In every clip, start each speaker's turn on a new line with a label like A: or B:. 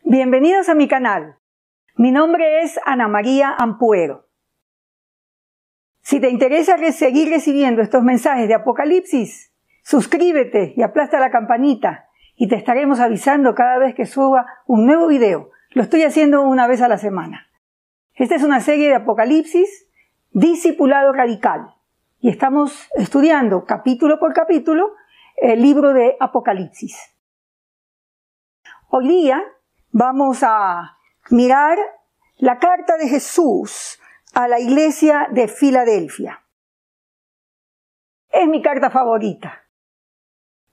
A: Bienvenidos a mi canal. Mi nombre es Ana María Ampuero. Si te interesa seguir recibiendo estos mensajes de Apocalipsis, suscríbete y aplasta la campanita y te estaremos avisando cada vez que suba un nuevo video. Lo estoy haciendo una vez a la semana. Esta es una serie de Apocalipsis, discipulado radical, y estamos estudiando capítulo por capítulo el libro de Apocalipsis. Hoy día vamos a mirar la carta de Jesús a la iglesia de Filadelfia. Es mi carta favorita.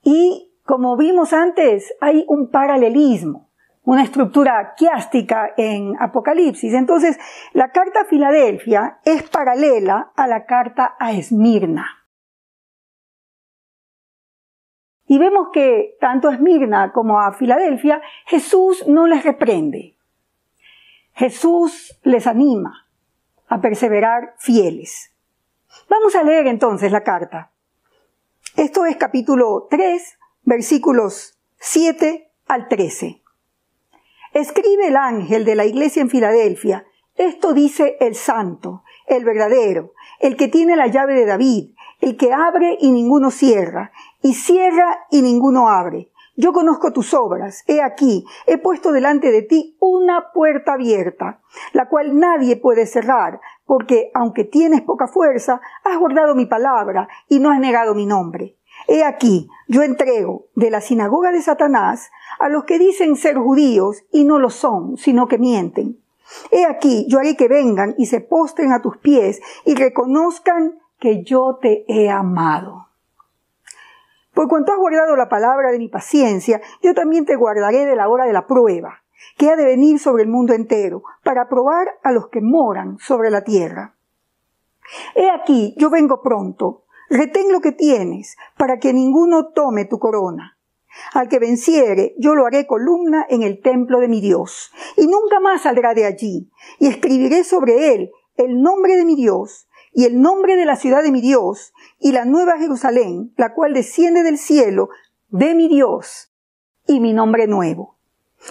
A: Y como vimos antes, hay un paralelismo, una estructura quiástica en Apocalipsis. Entonces, la carta a Filadelfia es paralela a la carta a Esmirna. Y vemos que tanto a Esmirna como a Filadelfia, Jesús no les reprende. Jesús les anima a perseverar fieles. Vamos a leer entonces la carta. Esto es capítulo 3, versículos 7 al 13. Escribe el ángel de la iglesia en Filadelfia: esto dice el santo, el verdadero, el que tiene la llave de David, el que abre y ninguno cierra, y cierra y ninguno abre. Yo conozco tus obras. He aquí, he puesto delante de ti una puerta abierta, la cual nadie puede cerrar, porque aunque tienes poca fuerza, has guardado mi palabra y no has negado mi nombre. He aquí, yo entrego de la sinagoga de Satanás a los que dicen ser judíos y no lo son, sino que mienten. He aquí, yo haré que vengan y se postren a tus pies y reconozcan que yo te he amado. Por cuanto has guardado la palabra de mi paciencia, yo también te guardaré de la hora de la prueba, que ha de venir sobre el mundo entero, para probar a los que moran sobre la tierra. He aquí, yo vengo pronto. Retén lo que tienes, para que ninguno tome tu corona. Al que venciere, yo lo haré columna en el templo de mi Dios, y nunca más saldrá de allí, y escribiré sobre él el nombre de mi Dios, y el nombre de la ciudad de mi Dios, y la nueva Jerusalén, la cual desciende del cielo de mi Dios, y mi nombre nuevo.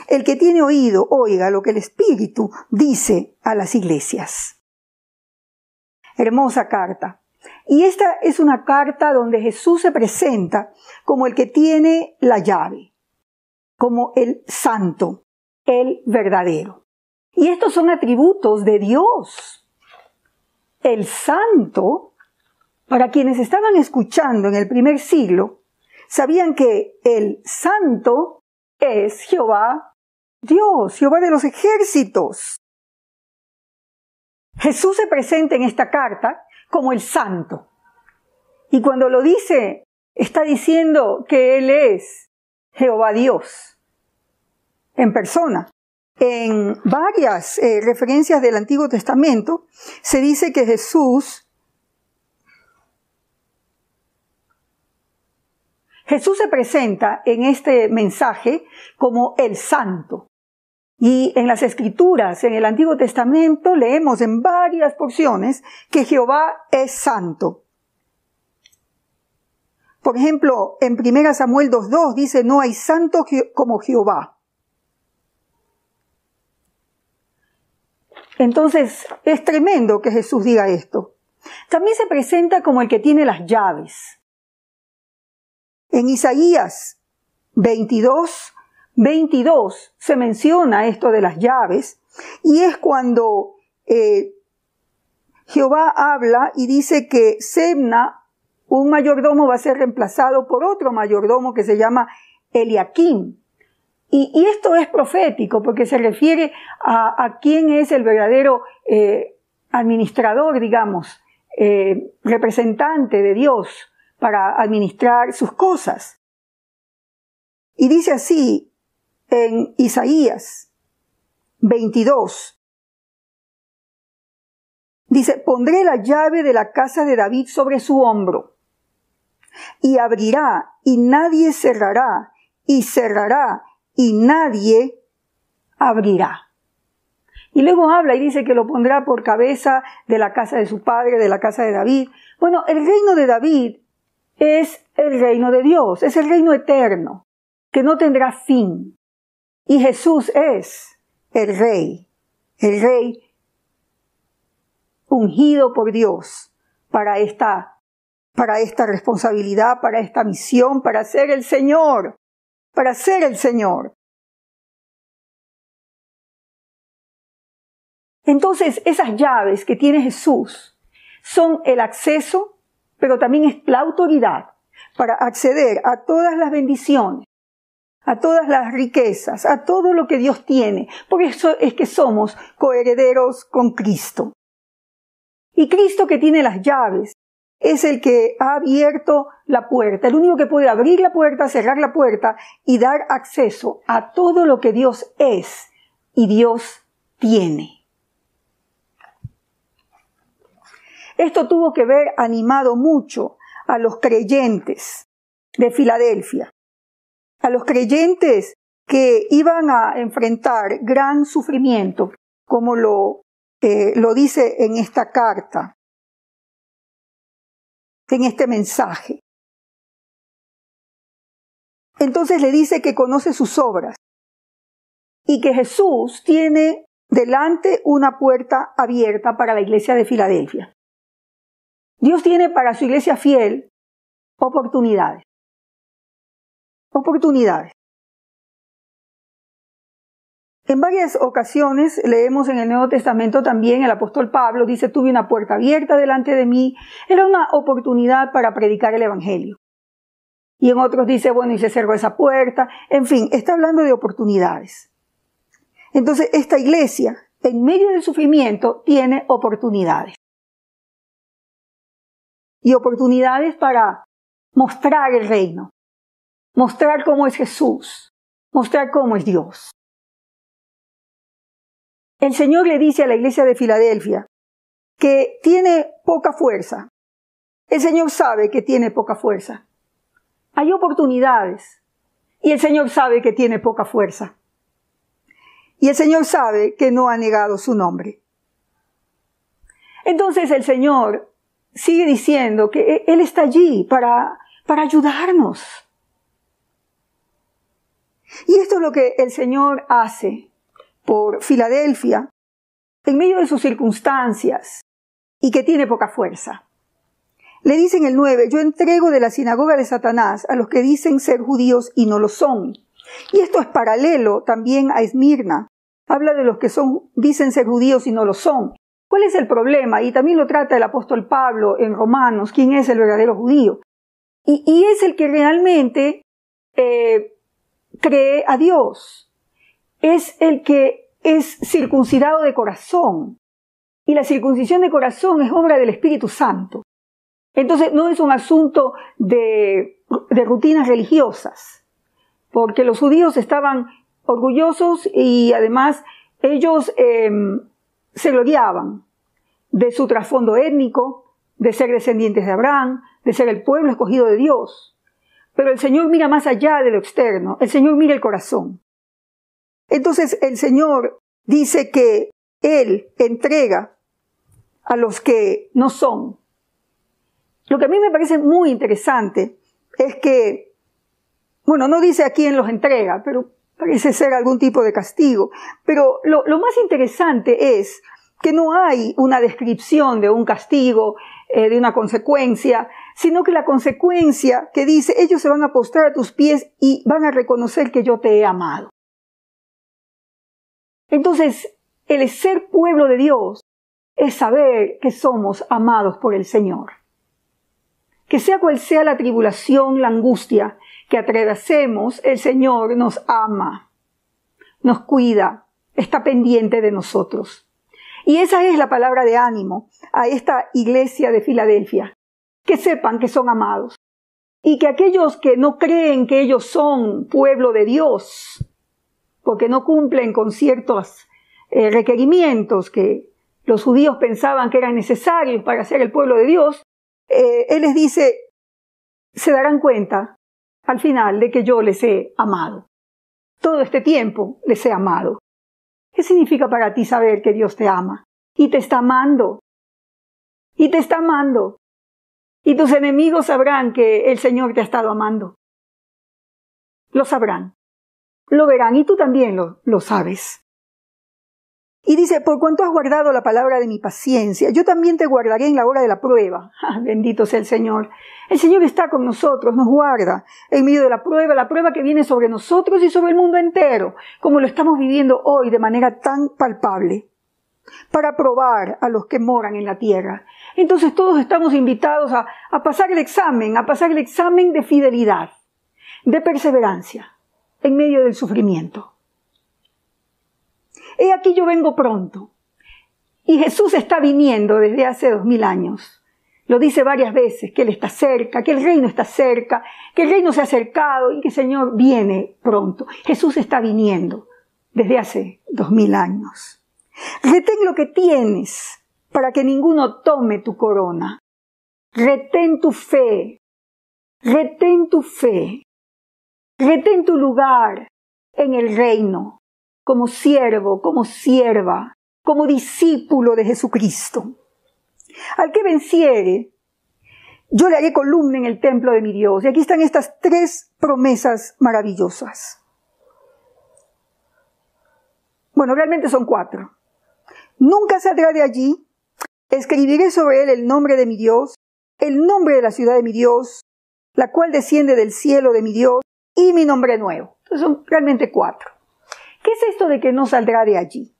A: El que tiene oído, oiga lo que el Espíritu dice a las iglesias. Hermosa carta. Y esta es una carta donde Jesús se presenta como el que tiene la llave, como el santo, el verdadero. Y estos son atributos de Dios. El santo, para quienes estaban escuchando en el primer siglo, sabían que el santo es Jehová Dios, Jehová de los ejércitos. Jesús se presenta en esta carta como el santo. Y cuando lo dice, está diciendo que Él es Jehová Dios en persona. En varias referencias del Antiguo Testamento se dice que Jesús se presenta en este mensaje como el santo. Y en las Escrituras, en el Antiguo Testamento, leemos en varias porciones que Jehová es santo. Por ejemplo, en 1 Samuel 2:2 dice: no hay santo como Jehová. Entonces, es tremendo que Jesús diga esto. También se presenta como el que tiene las llaves. En Isaías 22:22 se menciona esto de las llaves, y es cuando Jehová habla y dice que Sebna, un mayordomo, va a ser reemplazado por otro mayordomo que se llama Eliakim. Y esto es profético porque se refiere a quién es el verdadero administrador, digamos, representante de Dios para administrar sus cosas. Y dice así en Isaías 22. Dice: pondré la llave de la casa de David sobre su hombro, y abrirá, y nadie cerrará, y cerrará, y nadie abrirá. Y luego habla y dice que lo pondrá por cabeza de la casa de su padre, de la casa de David. Bueno, el reino de David es el reino de Dios, es el reino eterno, que no tendrá fin. Y Jesús es el Rey ungido por Dios para esta responsabilidad, para esta misión, para ser el Señor. Entonces, esas llaves que tiene Jesús son el acceso, pero también es la autoridad para acceder a todas las bendiciones, a todas las riquezas, a todo lo que Dios tiene. Por eso es que somos coherederos con Cristo. Y Cristo, que tiene las llaves, es el que ha abierto la puerta, el único que puede abrir la puerta, cerrar la puerta y dar acceso a todo lo que Dios es y Dios tiene. Esto tuvo que ver animado mucho a los creyentes de Filadelfia, a los creyentes que iban a enfrentar gran sufrimiento, como lo dice en esta carta, en este mensaje. Entonces le dice que conoce sus obras y que Jesús tiene delante una puerta abierta para la iglesia de Filadelfia. Dios tiene para su iglesia fiel oportunidades. En varias ocasiones leemos en el Nuevo Testamento también el apóstol Pablo dice, tuve una puerta abierta delante de mí. Era una oportunidad para predicar el evangelio. Y en otros dice, bueno, y se cerró esa puerta. En fin, está hablando de oportunidades. Entonces, esta iglesia, en medio del sufrimiento, tiene oportunidades. Y oportunidades para mostrar el reino, mostrar cómo es Jesús, mostrar cómo es Dios. El Señor le dice a la iglesia de Filadelfia que tiene poca fuerza. El Señor sabe que tiene poca fuerza. Hay oportunidades y el Señor sabe que tiene poca fuerza. Y el Señor sabe que no ha negado su nombre. Entonces el Señor sigue diciendo que Él está allí para ayudarnos. Y esto es lo que el Señor hace por Filadelfia en medio de sus circunstancias y que tiene poca fuerza. Le dice en el 9, yo entrego de la sinagoga de Satanás a los que dicen ser judíos y no lo son. Y esto es paralelo también a Esmirna. Habla de los que dicen ser judíos y no lo son. ¿Cuál es el problema? Y también lo trata el apóstol Pablo en Romanos, ¿quién es el verdadero judío? Y es el que realmente cree a Dios. Es el que es circuncidado de corazón. Y la circuncisión de corazón es obra del Espíritu Santo. Entonces no es un asunto de rutinas religiosas, porque los judíos estaban orgullosos y además ellos se gloriaban de su trasfondo étnico, de ser descendientes de Abraham, de ser el pueblo escogido de Dios. Pero el Señor mira más allá de lo externo, el Señor mira el corazón. Entonces el Señor dice que Él entrega a los que no son. Lo que a mí me parece muy interesante es que, bueno, no dice a quién los entrega, pero parece ser algún tipo de castigo. Pero lo más interesante es que no hay una descripción de un castigo, de una consecuencia, sino que la consecuencia que dice, ellos se van a postrar a tus pies y van a reconocer que yo te he amado. Entonces, el ser pueblo de Dios es saber que somos amados por el Señor. Que sea cual sea la tribulación, la angustia que atravesemos, el Señor nos ama, nos cuida, está pendiente de nosotros. Y esa es la palabra de ánimo a esta iglesia de Filadelfia. Que sepan que son amados. Y que aquellos que no creen que ellos son pueblo de Dios, porque no cumplen con ciertos requerimientos que los judíos pensaban que eran necesarios para ser el pueblo de Dios, Él les dice, se darán cuenta al final de que yo les he amado. Todo este tiempo les he amado. ¿Qué significa para ti saber que Dios te ama? Y te está amando. Y te está amando. Y tus enemigos sabrán que el Señor te ha estado amando. Lo sabrán. lo verán y tú también lo sabes. Y dice, por cuanto has guardado la palabra de mi paciencia, yo también te guardaré en la hora de la prueba. Bendito sea el Señor. El Señor está con nosotros, nos guarda en medio de la prueba que viene sobre nosotros y sobre el mundo entero, como lo estamos viviendo hoy de manera tan palpable, para probar a los que moran en la tierra. Entonces todos estamos invitados a pasar el examen de fidelidad, de perseverancia, en medio del sufrimiento. He aquí yo vengo pronto. Y Jesús está viniendo desde hace 2000 años. Lo dice varias veces, que Él está cerca, que el reino está cerca, que el reino se ha acercado y que el Señor viene pronto. Jesús está viniendo desde hace 2000 años. Retén lo que tienes para que ninguno tome tu corona. Retén tu fe. Retén tu fe. Retén tu lugar en el reino. Como siervo, como sierva, como discípulo de Jesucristo. Al que venciere, yo le haré columna en el templo de mi Dios. Y aquí están estas 3 promesas maravillosas. Bueno, realmente son 4. Nunca saldrá de allí. Escribiré sobre él el nombre de mi Dios, el nombre de la ciudad de mi Dios, la cual desciende del cielo de mi Dios, y mi nombre nuevo. Entonces son realmente 4. ¿Qué es esto de que no saldrá de allí?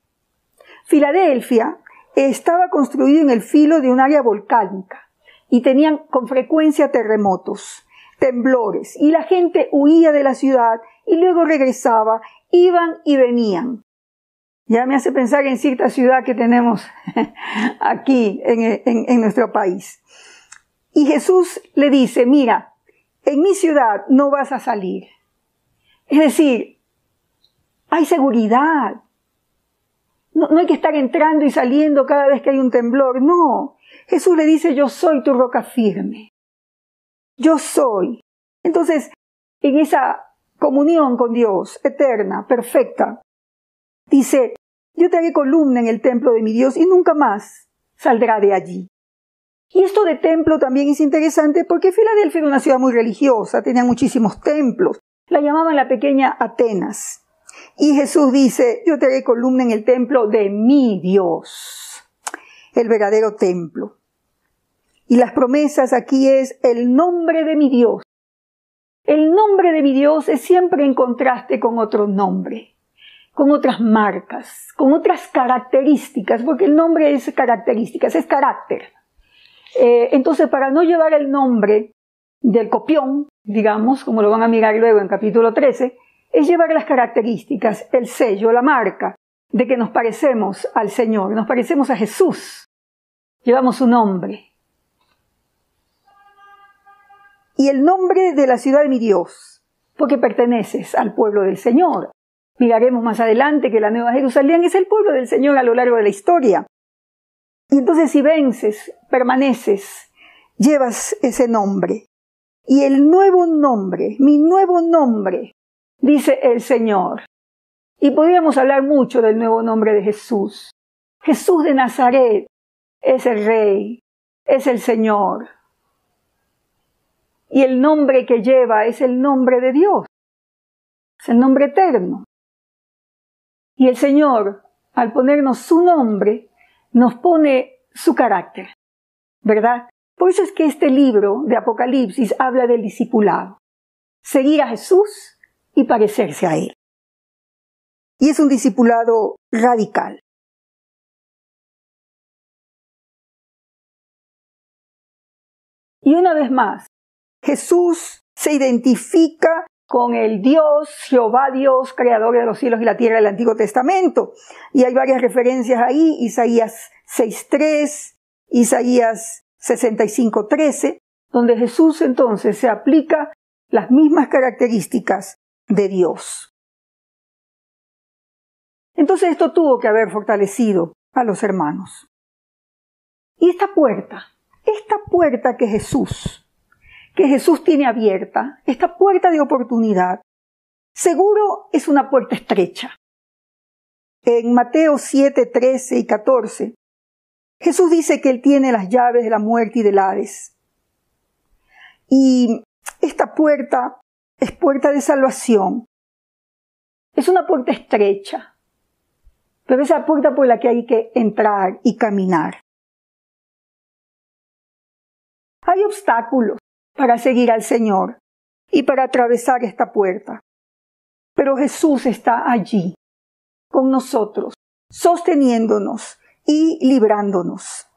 A: Filadelfia estaba construido en el filo de un área volcánica y tenían con frecuencia terremotos, temblores, y la gente huía de la ciudad y luego regresaba, iban y venían. Ya me hace pensar en cierta ciudad que tenemos aquí en nuestro país. Y Jesús le dice, mira, en mi ciudad no vas a salir. Es decir, hay seguridad. No hay que estar entrando y saliendo cada vez que hay un temblor. No. Jesús le dice, yo soy tu roca firme. Yo soy. Entonces, en esa comunión con Dios, eterna, perfecta, dice, yo te haré columna en el templo de mi Dios y nunca más saldrá de allí. Y esto de templo también es interesante porque Filadelfia era una ciudad muy religiosa, tenía muchísimos templos. La llamaban la pequeña Atenas. Y Jesús dice, yo te haré columna en el templo de mi Dios, el verdadero templo. Y las promesas aquí es el nombre de mi Dios. El nombre de mi Dios es siempre en contraste con otro nombre, con otras marcas, con otras características, porque el nombre es características, es carácter. Entonces, para no llevar el nombre del copión, digamos, como lo van a mirar luego en capítulo 13, es llevar las características, el sello, la marca de que nos parecemos al Señor, nos parecemos a Jesús. Llevamos su nombre. Y el nombre de la ciudad de mi Dios, porque perteneces al pueblo del Señor. Miraremos más adelante que la Nueva Jerusalén es el pueblo del Señor a lo largo de la historia. Y entonces si vences, permaneces, llevas ese nombre. Y el nuevo nombre, mi nuevo nombre, dice el Señor. Y podríamos hablar mucho del nuevo nombre de Jesús. Jesús de Nazaret es el Rey, es el Señor. Y el nombre que lleva es el nombre de Dios. Es el nombre eterno. Y el Señor, al ponernos su nombre, nos pone su carácter, ¿verdad? Por eso es que este libro de Apocalipsis habla del discipulado. Seguir a Jesús y parecerse a Él. Y es un discipulado radical. Y una vez más, Jesús se identifica con el Dios, Jehová Dios, creador de los cielos y la tierra del Antiguo Testamento. Y hay varias referencias ahí, Isaías 6:3, Isaías 65:13, donde Jesús entonces se aplica las mismas características de Dios. Entonces esto tuvo que haber fortalecido a los hermanos. Y esta puerta que Jesús tiene abierta, esta puerta de oportunidad, seguro es una puerta estrecha. En Mateo 7:13 y 14, Jesús dice que Él tiene las llaves de la muerte y del Hades. Y esta puerta es puerta de salvación. Es una puerta estrecha, pero es la puerta por la que hay que entrar y caminar. Hay obstáculos para seguir al Señor y para atravesar esta puerta, pero Jesús está allí, con nosotros, sosteniéndonos y librándonos.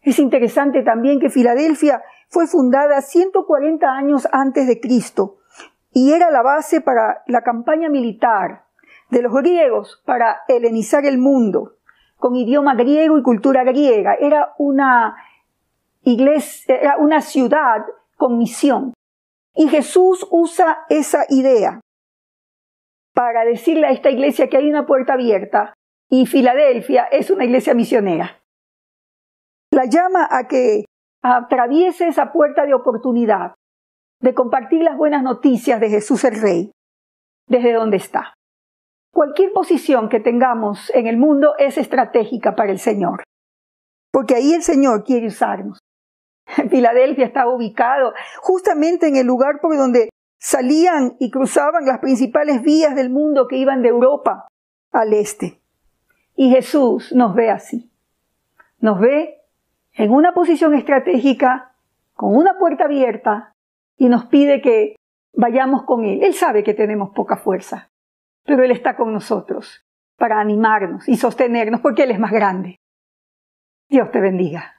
A: Es interesante también que Filadelfia fue fundada 140 años antes de Cristo y era la base para la campaña militar de los griegos para helenizar el mundo con idioma griego y cultura griega. Era una iglesia, era una ciudad con misión. Y Jesús usa esa idea para decirle a esta iglesia que hay una puerta abierta y Filadelfia es una iglesia misionera. La llama a que atraviese esa puerta de oportunidad, de compartir las buenas noticias de Jesús el Rey, desde donde está. Cualquier posición que tengamos en el mundo es estratégica para el Señor, porque ahí el Señor quiere usarnos. Filadelfia estaba ubicado justamente en el lugar por donde salían y cruzaban las principales vías del mundo que iban de Europa al este. Y Jesús nos ve así. Nos ve en una posición estratégica, con una puerta abierta, y nos pide que vayamos con Él. Él sabe que tenemos poca fuerza, pero Él está con nosotros para animarnos y sostenernos porque Él es más grande. Dios te bendiga.